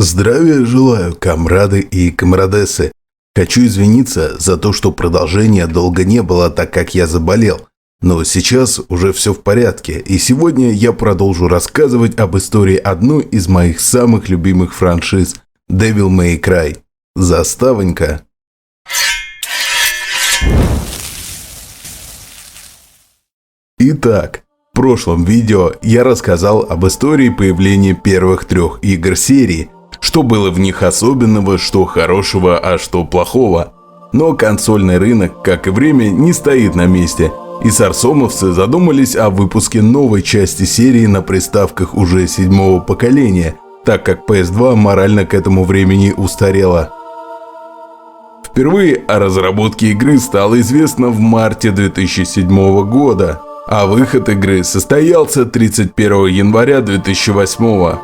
Здравия желаю, комрады и комрадессы. Хочу извиниться за то, что продолжения долго не было, так как я заболел. Но сейчас уже все в порядке, и сегодня я продолжу рассказывать об истории одной из моих самых любимых франшиз Devil May Cry. Заставонька. Итак, в прошлом видео я рассказал об истории появления первых 3 игр серии, что было в них особенного, что хорошего, а что плохого. Но консольный рынок, как и время, не стоит на месте, и сарсомовцы задумались о выпуске новой части серии на приставках уже 7-го поколения, так как PS2 морально к этому времени устарела. Впервые о разработке игры стало известно в марте 2007 года, а выход игры состоялся 31 января 2008.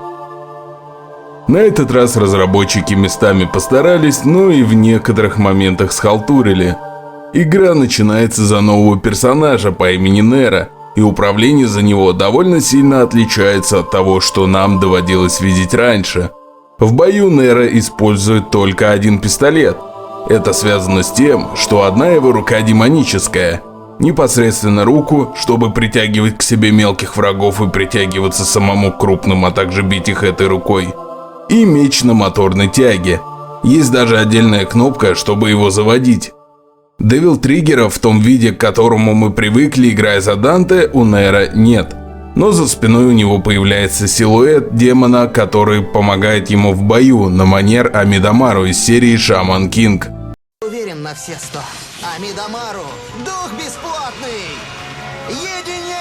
На этот раз разработчики местами постарались, но и в некоторых моментах схалтурили. Игра начинается за нового персонажа по имени Нера, и управление за него довольно сильно отличается от того, что нам доводилось видеть раньше. В бою Нера использует только один пистолет. Это связано с тем, что одна его рука демоническая. Непосредственно руку, чтобы притягивать к себе мелких врагов и притягиваться самому к крупным, а также бить их этой рукой. И меч на моторной тяге. Есть даже отдельная кнопка, чтобы его заводить. Devil Trigger в том виде, к которому мы привыкли, играя за Данте, у Нера нет. Но за спиной у него появляется силуэт демона, который помогает ему в бою, на манер Амидамару из серии Shaman King. Уверен на все 100. Амидамару, дух бесплотный! Единение!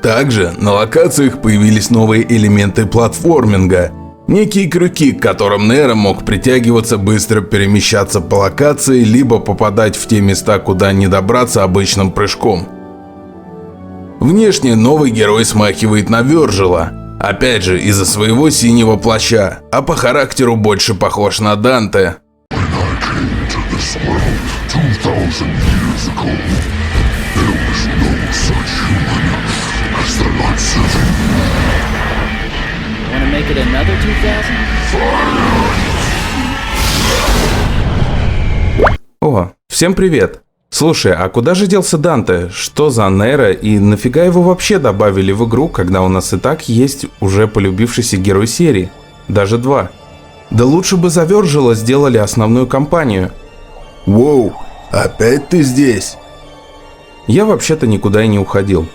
Также на локациях появились новые элементы платформинга. Некие крюки, к которым Нера мог притягиваться, быстро перемещаться по локации, либо попадать в те места, куда не добраться обычным прыжком. Внешне новый герой смахивает на Вёрджила, опять же из-за своего синего плаща, а по характеру больше похож на Данте. Make it another 2000? О, всем привет! Слушай, а куда же делся Данте? Что за Нера и нафига его вообще добавили в игру, когда у нас и так есть уже полюбившийся герой серии? Даже 2. Да лучше бы за Вёрджила сделали основную кампанию. Воу, опять ты здесь? Я вообще-то никуда и не уходил.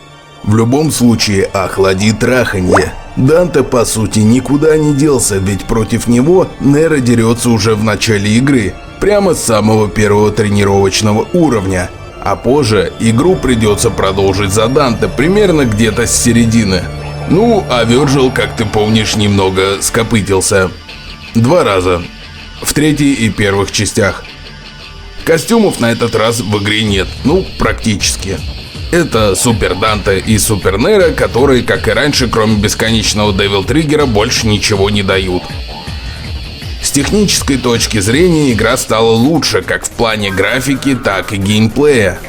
В любом случае, охлади траханье. Данте, по сути, никуда не делся, ведь против него Нера дерется уже в начале игры, прямо с самого первого тренировочного уровня. А позже игру придется продолжить за Данте примерно где-то с середины. Ну, а Вёрджил, как ты помнишь, немного скопытился. 2 раза. В 3-й и первых частях. Костюмов на этот раз в игре нет, ну, практически. Это Супер Данте и Супер Нера, которые, как и раньше, кроме бесконечного Devil Trigger, больше ничего не дают. С технической точки зрения игра стала лучше, как в плане графики, так и геймплея.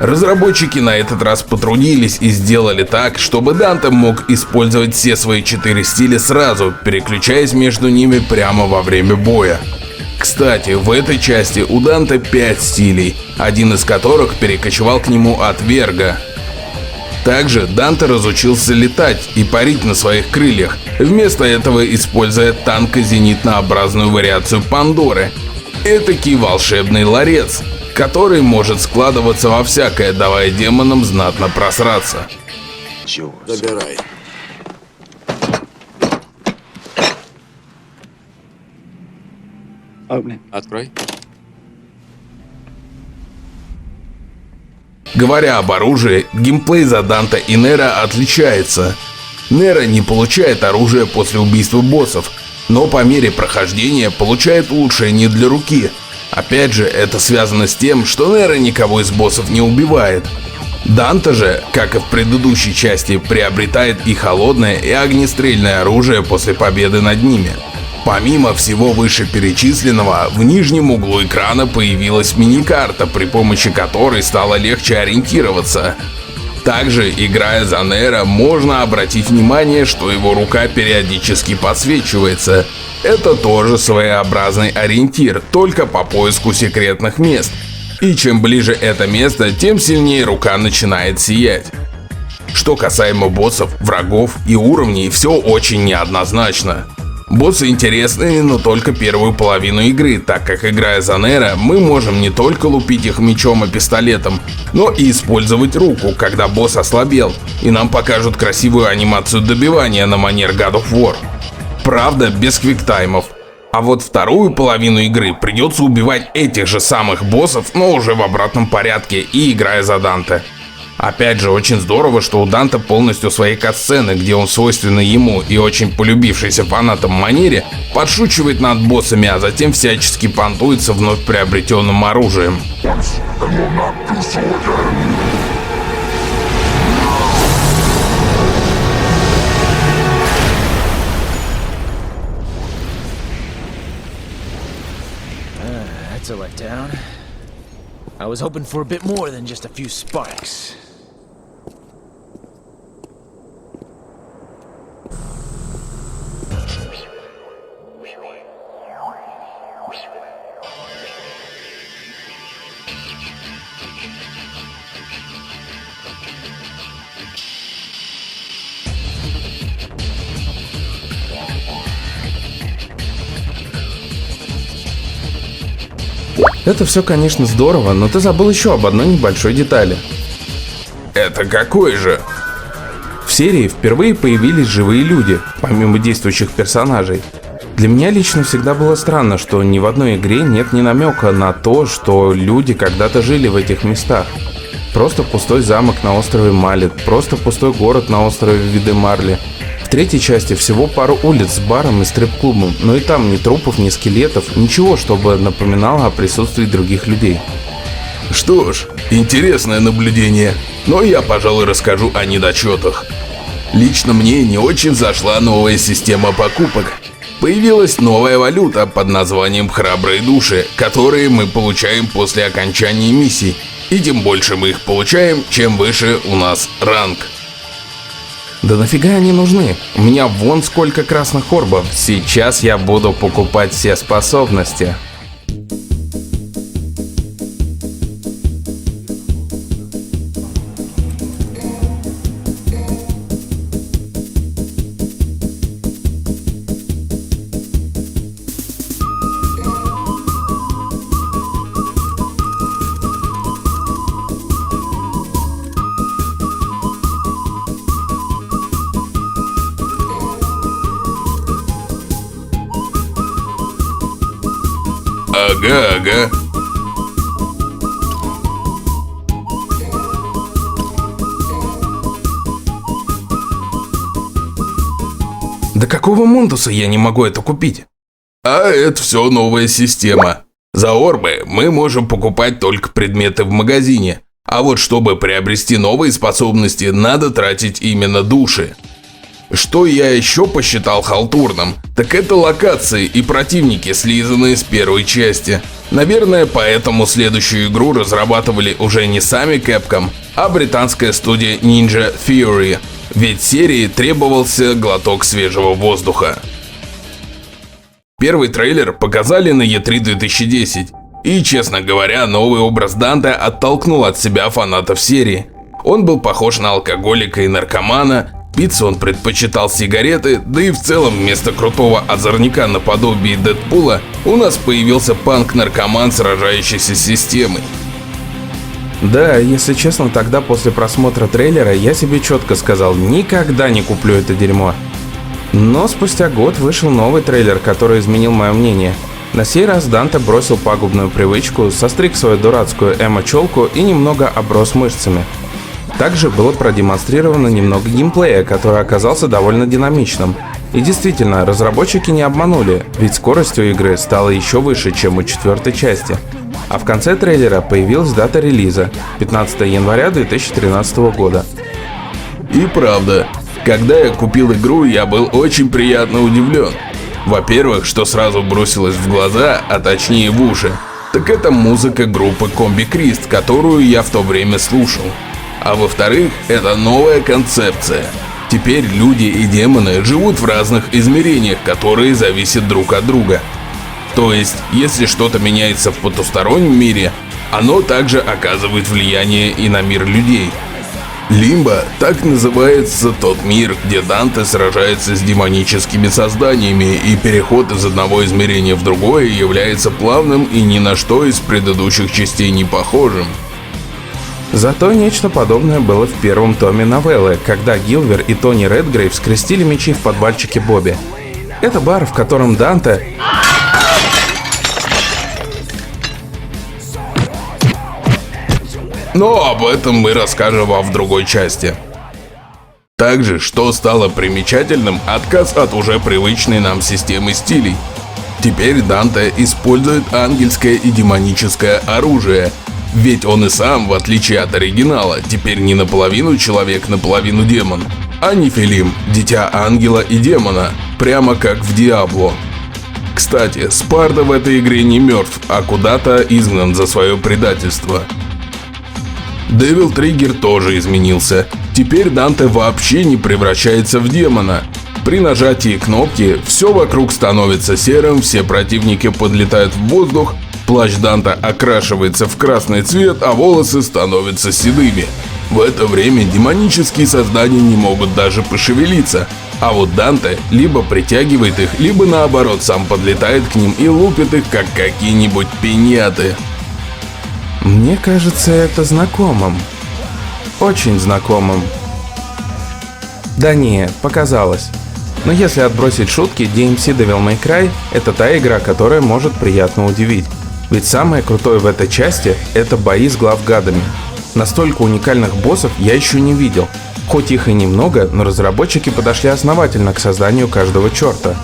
Разработчики на этот раз потрудились и сделали так, чтобы Данте мог использовать все свои 4 стиля сразу, переключаясь между ними прямо во время боя. Кстати, в этой части у Данте 5 стилей, один из которых перекочевал к нему от Верга. Также Данте разучился летать и парить на своих крыльях, вместо этого используя танко-зенитнообразную вариацию Пандоры. Этакий волшебный ларец, который может складываться во всякое, давая демонам знатно просраться. Забирай. Открой. Говоря об оружии, геймплей за Данте и Нера отличается. Нера не получает оружие после убийства боссов, но по мере прохождения получает улучшение для руки. Опять же, это связано с тем, что Нера никого из боссов не убивает. Данте же, как и в предыдущей части, приобретает и холодное, и огнестрельное оружие после победы над ними. Помимо всего вышеперечисленного, в нижнем углу экрана появилась мини-карта, при помощи которой стало легче ориентироваться. Также, играя за Нера, можно обратить внимание, что его рука периодически подсвечивается. Это тоже своеобразный ориентир, только по поиску секретных мест. И чем ближе это место, тем сильнее рука начинает сиять. Что касаемо боссов, врагов и уровней, все очень неоднозначно. Боссы интересные, но только первую половину игры, так как, играя за Нера, мы можем не только лупить их мечом и пистолетом, но и использовать руку, когда босс ослабел, и нам покажут красивую анимацию добивания на манер God of War. Правда, без квиктаймов. А вот вторую половину игры придется убивать этих же самых боссов, но уже в обратном порядке и играя за Данте. Опять же, очень здорово, что у Данте полностью свои катсцены, где он в свойственной ему и очень полюбившейся фанатам манере подшучивает над боссами, а затем всячески понтуется вновь приобретенным оружием. That's a letdown. I was hoping for a bit more than just a few sparks. Это все, конечно, здорово, но ты забыл еще об одной небольшой детали. Это какой же? В серии впервые появились живые люди, помимо действующих персонажей. Для меня лично всегда было странно, что ни в одной игре нет ни намека на то, что люди когда-то жили в этих местах. Просто пустой замок на острове Малет, просто пустой город на острове Видемарли. В третьей части всего пару улиц с баром и стрип-клубом, но и там ни трупов, ни скелетов, ничего, чтобы напоминало о присутствии других людей. Что ж, интересное наблюдение, но я, пожалуй, расскажу о недочетах. Лично мне не очень зашла новая система покупок. Появилась новая валюта под названием «Храбрые души», которые мы получаем после окончания миссий. И тем больше мы их получаем, чем выше у нас ранг. Да нафига они нужны? У меня вон сколько красных орбов. Сейчас я буду покупать все способности. Ага. Да какого мундуса я не могу это купить? А это все новая система. За орбы мы можем покупать только предметы в магазине. А вот чтобы приобрести новые способности, надо тратить именно души. Что я еще посчитал халтурным, так это локации и противники, слизанные с первой части. Наверное, поэтому следующую игру разрабатывали уже не сами Capcom, а британская студия Ninja Theory, ведь серии требовался глоток свежего воздуха. Первый трейлер показали на E3 2010, и, честно говоря, новый образ Данте оттолкнул от себя фанатов серии. Он был похож на алкоголика и наркомана. Пиццу он предпочитал сигареты, да и в целом вместо крутого озорника наподобие Дэдпула у нас появился панк-наркоман, сражающийся с системой. Да, если честно, тогда после просмотра трейлера я себе четко сказал: никогда не куплю это дерьмо. Но спустя год вышел новый трейлер, который изменил мое мнение. На сей раз Данте бросил пагубную привычку, состриг свою дурацкую эмо-челку и немного оброс мышцами. Также было продемонстрировано немного геймплея, который оказался довольно динамичным. И действительно, разработчики не обманули, ведь скорость у игры стала еще выше, чем у четвертой части. А в конце трейлера появилась дата релиза – 15 января 2013 года. И правда, когда я купил игру, я был очень приятно удивлен. Во-первых, что сразу бросилось в глаза, а точнее в уши, так это музыка группы Комби Крист, которую я в то время слушал. А во-вторых, это новая концепция. Теперь люди и демоны живут в разных измерениях, которые зависят друг от друга. То есть, если что-то меняется в потустороннем мире, оно также оказывает влияние и на мир людей. Лимбо — так называется тот мир, где Данте сражается с демоническими созданиями, и переход из одного измерения в другое является плавным и ни на что из предыдущих частей не похожим. Зато нечто подобное было в первом томе новеллы, когда Гилвер и Тони Редгрейв скрестили мечи в подвальчике Бобби. Это бар, в котором Данте... Но об этом мы расскажем вам в другой части. Также, что стало примечательным, отказ от уже привычной нам системы стилей. Теперь Данте использует ангельское и демоническое оружие, ведь он и сам, в отличие от оригинала, теперь не наполовину человек, наполовину демон, а Нефилим, дитя ангела и демона, прямо как в Диабло. Кстати, Спарда в этой игре не мертв, а куда-то изгнан за свое предательство. Devil Trigger тоже изменился. Теперь Данте вообще не превращается в демона. При нажатии кнопки все вокруг становится серым, все противники подлетают в воздух, плащ Данте окрашивается в красный цвет, а волосы становятся седыми. В это время демонические создания не могут даже пошевелиться, а вот Данте либо притягивает их, либо наоборот сам подлетает к ним и лупит их, как какие-нибудь пиньяты. Мне кажется это знакомым. Очень знакомым. Да не, показалось. Но если отбросить шутки, DMC Devil May Cry — это та игра, которая может приятно удивить. Ведь самое крутое в этой части — это бои с главгадами. Настолько уникальных боссов я еще не видел. Хоть их и немного, но разработчики подошли основательно к созданию каждого черта.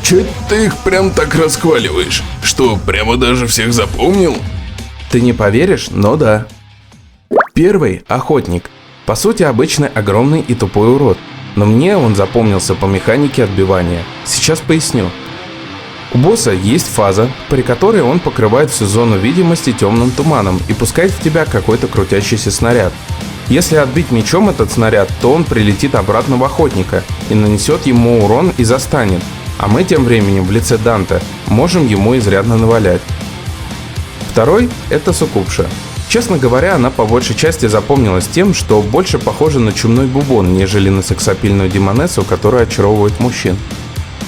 Че ты их прям так расхваливаешь? Что, прямо даже всех запомнил? Ты не поверишь, но да. Первый — охотник. По сути, обычный огромный и тупой урод. Но мне он запомнился по механике отбивания. Сейчас поясню. У босса есть фаза, при которой он покрывает всю зону видимости темным туманом и пускает в тебя какой-то крутящийся снаряд. Если отбить мечом этот снаряд, то он прилетит обратно в охотника и нанесет ему урон и застанет. А мы тем временем в лице Данте можем ему изрядно навалять. Второй — это Суккубша. Честно говоря, она по большей части запомнилась тем, что больше похожа на чумной бубон, нежели на сексапильную демонессу, которая очаровывает мужчин.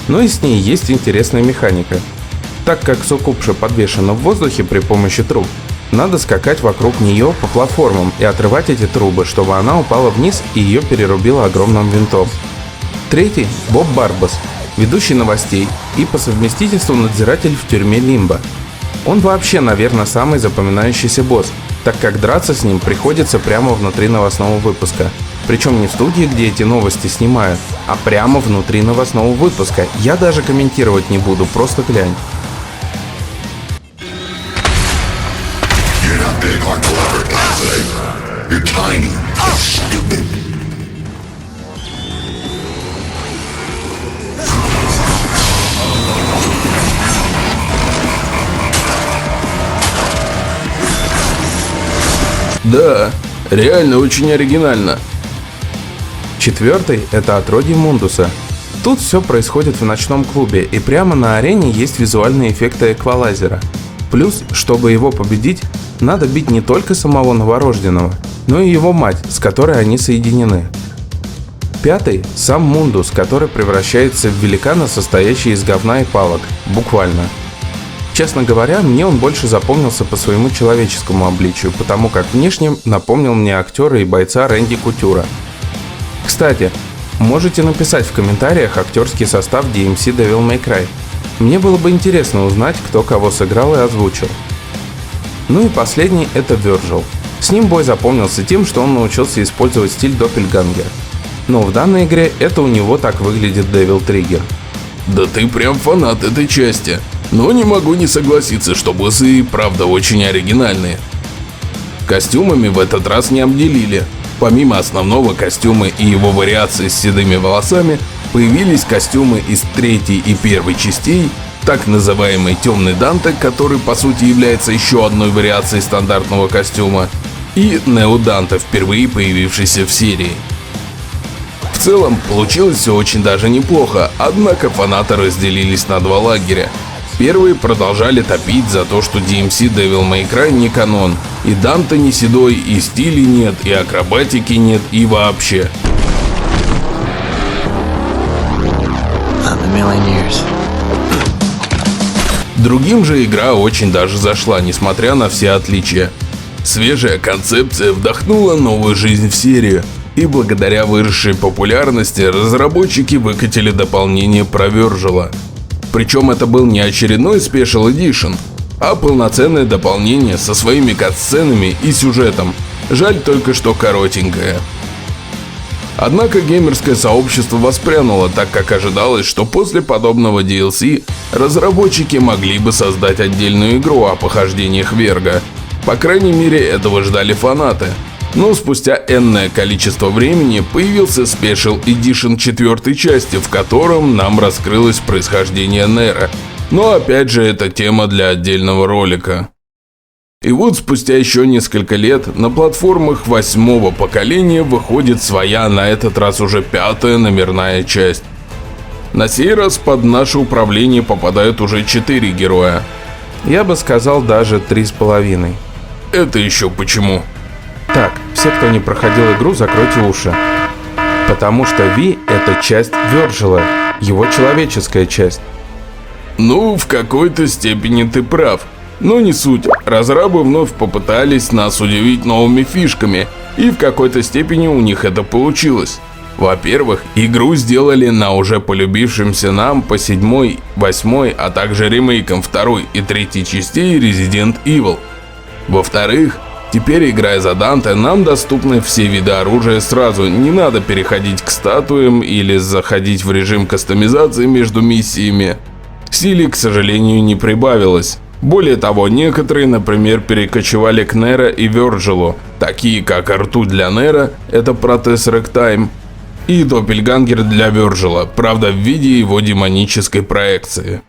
Но и с ней есть интересная механика. Так как Суккубша подвешена в воздухе при помощи труб, надо скакать вокруг нее по платформам и отрывать эти трубы, чтобы она упала вниз и ее перерубило огромным винтом. Третий — Боб Барбас, ведущий новостей и по совместительству надзиратель в тюрьме Лимбо. Он вообще, наверное, самый запоминающийся босс, так как драться с ним приходится прямо внутри новостного выпуска. Причем не в студии, где эти новости снимают, а прямо внутри новостного выпуска. Я даже комментировать не буду, просто глянь. Да, реально очень оригинально. Четвертый — это отродье Мундуса. Тут все происходит в ночном клубе, и прямо на арене есть визуальные эффекты эквалайзера. Плюс, чтобы его победить, надо бить не только самого новорожденного, но и его мать, с которой они соединены. Пятый — сам Мундус, который превращается в великана, состоящий из говна и палок, буквально. Честно говоря, мне он больше запомнился по своему человеческому обличию, потому как внешне напомнил мне актера и бойца Рэнди Кутюра. Кстати, можете написать в комментариях актерский состав DMC Devil May Cry. Мне было бы интересно узнать, кто кого сыграл и озвучил. Ну и последний — это Virgil. С ним бой запомнился тем, что он научился использовать стиль Доппельгангер. Но в данной игре это у него так выглядит Devil Trigger. Да ты прям фанат этой части. Но не могу не согласиться, что боссы и правда очень оригинальные. Костюмами в этот раз не обделили. Помимо основного костюма и его вариации с седыми волосами, Появились костюмы из 3-й и 1-й частей, так называемый темный Данте, который по сути является еще одной вариацией стандартного костюма, и Нео Данте, впервые появившийся в серии. В целом, получилось все очень даже неплохо, однако фанаты разделились на два лагеря. Первые продолжали топить за то, что DMC Devil May Cry не канон, и Данте не седой, и стиля нет, и акробатики нет, и вообще. Другим же игра очень даже зашла, несмотря на все отличия. Свежая концепция вдохнула новую жизнь в серию, и благодаря выросшей популярности разработчики выкатили дополнение про Вёрджила. Причем это был не очередной Special Edition, а полноценное дополнение со своими катсценами и сюжетом, жаль только что коротенькое. Однако геймерское сообщество воспрянуло, так как ожидалось, что после подобного DLC разработчики могли бы создать отдельную игру о похождениях Верга. По крайней мере, этого ждали фанаты. Но спустя энное количество времени появился Special Edition 4-й части, в котором нам раскрылось происхождение Нера. Но опять же, это тема для отдельного ролика. И вот спустя еще несколько лет на платформах 8-го поколения выходит своя, на этот раз уже 5-я номерная часть. На сей раз под наше управление попадают уже 4 героя. Я бы сказал даже 3,5. Это еще почему? Так, все, кто не проходил игру, закройте уши. Потому что Ви — это часть Вёрджила, его человеческая часть. Ну, в какой-то степени ты прав. Но не суть. Разрабы вновь попытались нас удивить новыми фишками, и в какой-то степени у них это получилось. Во-первых, игру сделали на уже полюбившемся нам по 7-й, 8-й, а также ремейкам 2-й и 3-й частей Resident Evil. Во-вторых, теперь, играя за Данте, нам доступны все виды оружия сразу, не надо переходить к статуям или заходить в режим кастомизации между миссиями. Силе, к сожалению, не прибавилось. Более того, некоторые, например, перекочевали к Неро и Вёрджилу, такие как ртуть для Нера, это протез Рэгтайм, и Доппельгангер для Вёрджила, правда в виде его демонической проекции.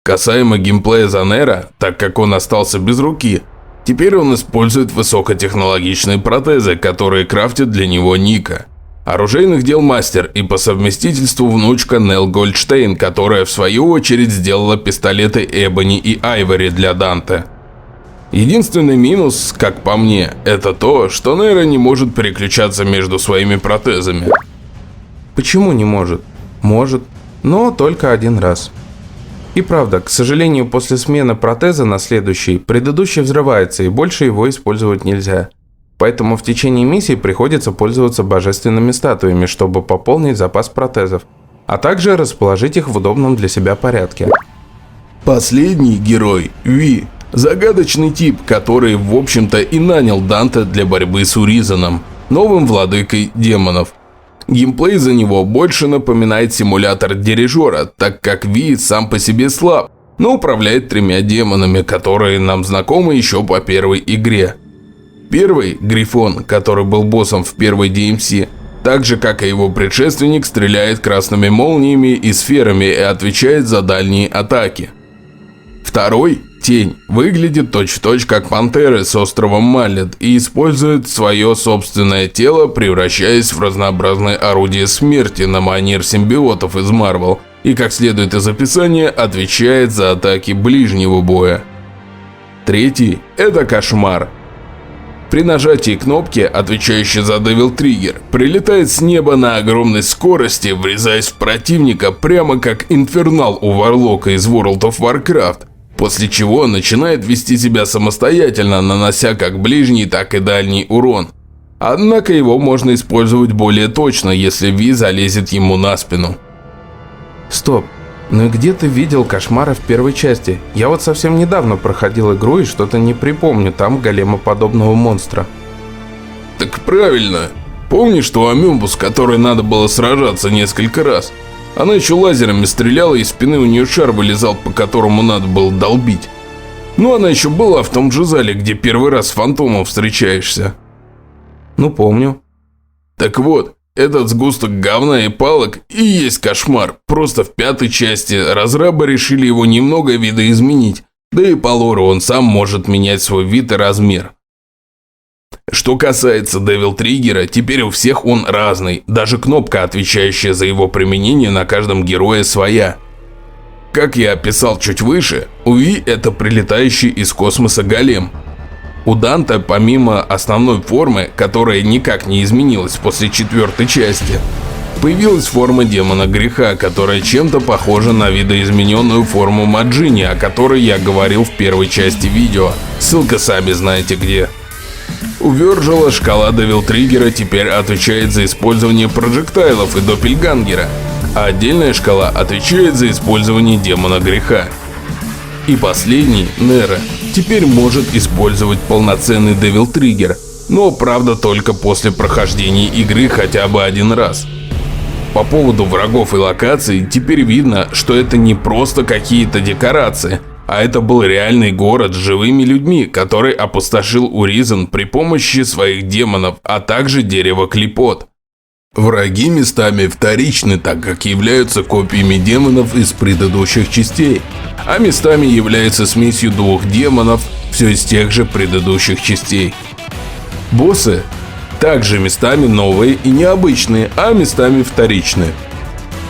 Касаемо геймплея за Нера, так как он остался без руки, теперь он использует высокотехнологичные протезы, которые крафтит для него Ника. Оружейных дел мастер и по совместительству внучка Нелл Гольдштейн, которая в свою очередь сделала пистолеты Эбони и Айвори для Данте. Единственный минус, как по мне, это то, что Нера не может переключаться между своими протезами. Почему не может? Может, но только один раз. И правда, к сожалению, после смены протеза на следующий, предыдущий взрывается и больше его использовать нельзя. Поэтому в течение миссии приходится пользоваться божественными статуями, чтобы пополнить запас протезов, а также расположить их в удобном для себя порядке. Последний герой, Ви, загадочный тип, который в общем-то и нанял Данте для борьбы с Уризаном, новым владыкой демонов. Геймплей за него больше напоминает симулятор дирижера, так как Ви сам по себе слаб, но управляет 3 демонами, которые нам знакомы еще по первой игре. Первый, Грифон, который был боссом в первой DMC, так же как и его предшественник, стреляет красными молниями и сферами и отвечает за дальние атаки. Второй, Тень, выглядит точь-в-точь как пантеры с островом Маллет и использует свое собственное тело, превращаясь в разнообразные орудия смерти на манер симбиотов из Marvel, и, как следует из описания, отвечает за атаки ближнего боя. Третий – это Кошмар. При нажатии кнопки, отвечающей за Devil Trigger, прилетает с неба на огромной скорости, врезаясь в противника прямо как Инфернал у Варлока из World of Warcraft. После чего начинает вести себя самостоятельно, нанося как ближний, так и дальний урон. Однако его можно использовать более точно, если Ви залезет ему на спину. Стоп, ну и где ты видел Кошмара в первой части? Я вот совсем недавно проходил игру и что-то не припомню там големоподобного монстра. Так правильно. Помнишь ту амебу, с которой надо было сражаться несколько раз? Она еще лазерами стреляла, и из спины у нее шар вылезал, по которому надо было долбить. Ну, она еще была в том же зале, где первый раз с фантомом встречаешься. Ну, помню. Так вот, этот сгусток говна и палок и есть кошмар. Просто в 5-й части разрабы решили его немного видоизменить. Да и по лору он сам может менять свой вид и размер. Что касается Devil Trigger, теперь у всех он разный. Даже кнопка, отвечающая за его применение, на каждом герое своя. Как я описал чуть выше, у Ви это прилетающий из космоса голем. У Данте, помимо основной формы, которая никак не изменилась после 4-й части, появилась форма демона греха, которая чем-то похожа на видоизмененную форму Маджини, о которой я говорил в первой части видео. Ссылка сами знаете где. У Вёрджила шкала Devil Trigger теперь отвечает за использование проджектайлов и доппельгангера, а отдельная шкала отвечает за использование демона греха. И последний, Нера, теперь может использовать полноценный Devil Trigger, но правда только после прохождения игры хотя бы один раз. По поводу врагов и локаций, теперь видно, что это не просто какие-то декорации, а это был реальный город с живыми людьми, который опустошил Уризен при помощи своих демонов, а также дерева Клипот. Враги местами вторичны, так как являются копиями демонов из предыдущих частей, а местами являются смесью двух демонов, все из тех же предыдущих частей. Боссы также местами новые и необычные, а местами вторичные.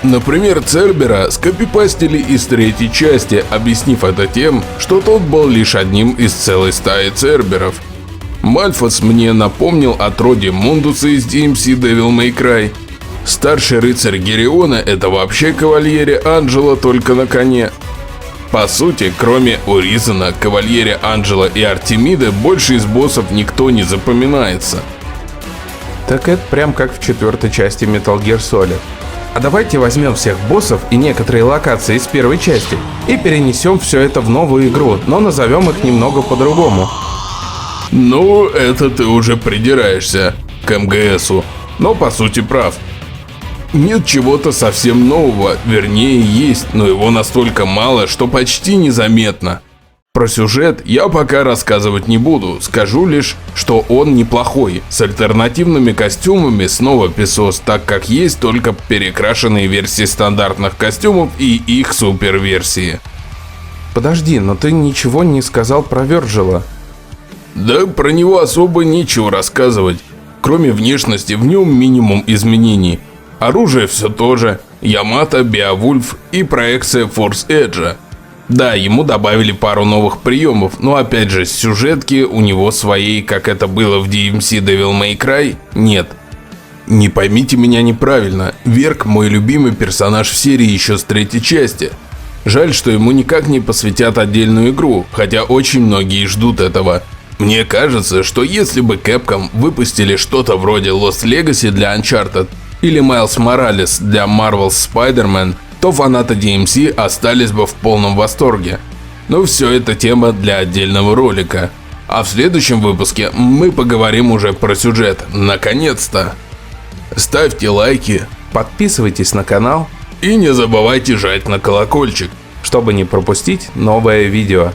Например, Цербера скопипастили из 3-й части, объяснив это тем, что тот был лишь одним из целой стаи Церберов. Мальфас мне напомнил о Троде Мундусе из DMC Devil May Cry. Старший рыцарь Гериона – это вообще кавальере Анджело, только на коне. По сути, кроме Уризена, кавальере Анджело и Артемиды, больше из боссов никто не запоминается. Так это прям как в 4-й части Metal Gear Solid. А давайте возьмем всех боссов и некоторые локации из первой части и перенесем все это в новую игру, но назовем их немного по-другому. Ну, это ты уже придираешься к МГСу, но по сути прав. Нет чего-то совсем нового, вернее есть, но его настолько мало, что почти незаметно. Про сюжет я пока рассказывать не буду, скажу лишь, что он неплохой, с альтернативными костюмами, снова песос, так как есть только перекрашенные версии стандартных костюмов и их суперверсии. Подожди, но ты ничего не сказал про Вёрджила. Да про него особо нечего рассказывать, кроме внешности в нем минимум изменений. Оружие все то же, Ямато, Беовульф и проекция Форс Эджа. Да, ему добавили пару новых приемов, но опять же, сюжетки у него своей, как это было в DMC Devil May Cry, нет. Не поймите меня неправильно, Верк мой любимый персонаж в серии еще с 3-й части. Жаль, что ему никак не посвятят отдельную игру, хотя очень многие ждут этого. Мне кажется, что если бы Capcom выпустили что-то вроде Lost Legacy для Uncharted или Miles Morales для Marvel's Spider-Man, то фанаты DMC остались бы в полном восторге. Но все это тема для отдельного ролика. А в следующем выпуске мы поговорим уже про сюжет, наконец-то. Ставьте лайки, Подписывайтесь на канал, и не забывайте жать на колокольчик. чтобы не пропустить новое видео.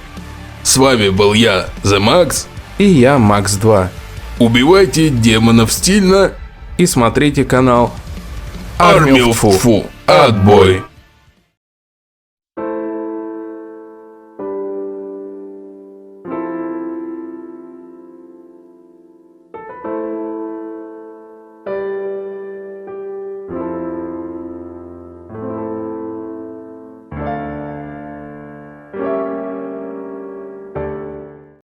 С вами был я, The Max. И я, Макс 2. Убивайте демонов стильно. И смотрите канал Армилфу. Отбой.